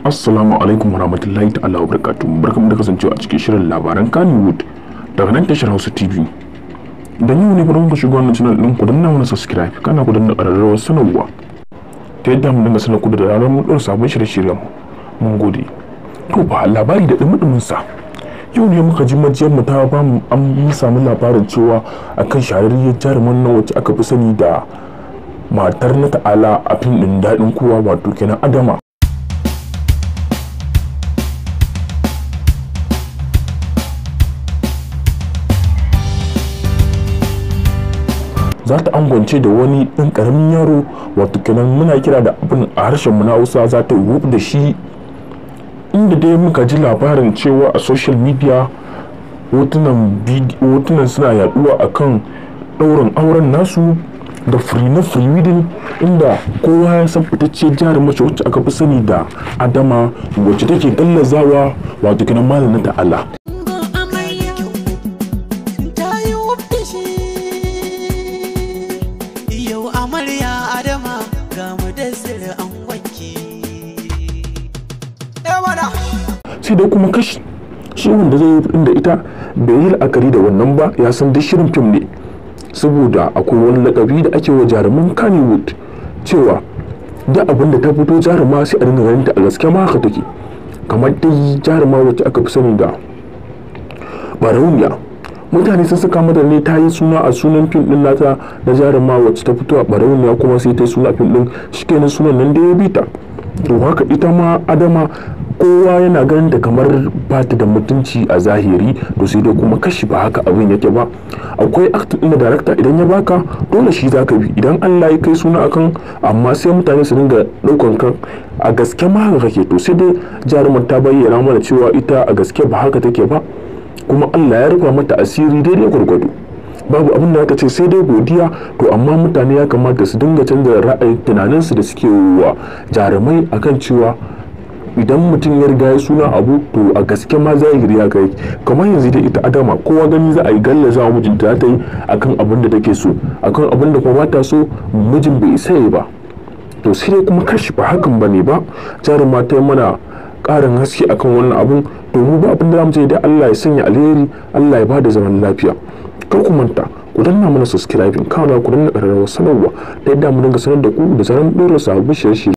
Assalamu alaikum warahmatullahi ta'ala wabarakatuh. Barkamu da kasancewa a cikin shirin labaran Kannywood daga nan tashar Hausa TV. Idan yau ne farkon ku shigo wannan channel din ku danna mana subscribe kana ku danna ƙararrawar sanarwa ta yadda mu dinga sanar ku da ranar mun ɗora sabon shirye-shiryen mu. Mun gode. To ba labari da dumudumin sa. Yau ne muka ji majiyar mu ta ba mu an samu labarin cewa akan shahararriyar jaruman nan wacce aka fi sani da matar na ta'ala a fim din daɗin kowa wato kenan Adama. Za ta angwance da wani ɗan ƙaramin yaro wato kenan muna kira da abin a harshen mu na Hausa za ta yi da shi, inda dai muka ji labarin cewa a social media hotunan suna yaduwa akan ɗaurin auren nasu da free wedding, inda kowa ya san fitacciyar jarumar wacce aka fi sani da Adama wacce take gallazawa wato kenan malam na ta'ala. Amarya Adama ga mu da sirri an wanke. Sai dai kuma kashi shi wanda zai yi da ita bai yi la'akari da wannan ba, ya san duk shirin fim ne, saboda akwai wani lakabi da ake wa jaruman Kannywood cewa da abin da ta fito jaruma sai a dinga ganin ta a gaske ma haka take, kamar dai jaruma wacce aka fi sani da Barauniya. Mutane sun saka mata ne ta yi suna a sunan fim din nata na jaruma wacce ta fito a Barauniya, kuma sai ta yi suna fim din shikenan sunan nan da ya bi ta. To haka ita ma Adama kowa yana ganin da kamar ba ta da mutunci a zahiri, to sai dai kuma kashi ba haka abin yake ba. Akwai actor din da director idan ya baka dole shi zaka bi, idan Allah ya kai suna akan, amma sai mutane su dinga daukan kan a gaske ma haka kake. To sai dai jarumar ta bayyana mana cewa ita a gaske ba haka take ba, kuma Allah ya rufa mata asiri daidai gwargwado. Babu abin da aka ce sai dai godiya. To amma mutane ya kamata su dinga canza ra'ayin tunaninsu da suke wa jarumai akan cewa idan mutum ya riga ya suna abu to a gaske ma zahiri ya kai. Kamar yanzu da ita Adama kowa gani za a yi gallaza wa mijinta ta yi akan abin da take so, akan abin da kuma bata so mijin bai isa yi ba. To sai dai kuma kashi ba hakan bane ba, jaruma ta yi mana ƙarin haske akan wannan abun, domin ba abin da zamu ce da Allah ya sanya alheri, Allah ya bada zaman lafiya. Kar ku manta ku danna mana subscribing, kana ku danna ƙararrawar sanarwa ta yadda mu dinga sanar da ku da zaran ɗora sabbin shirye-shirye.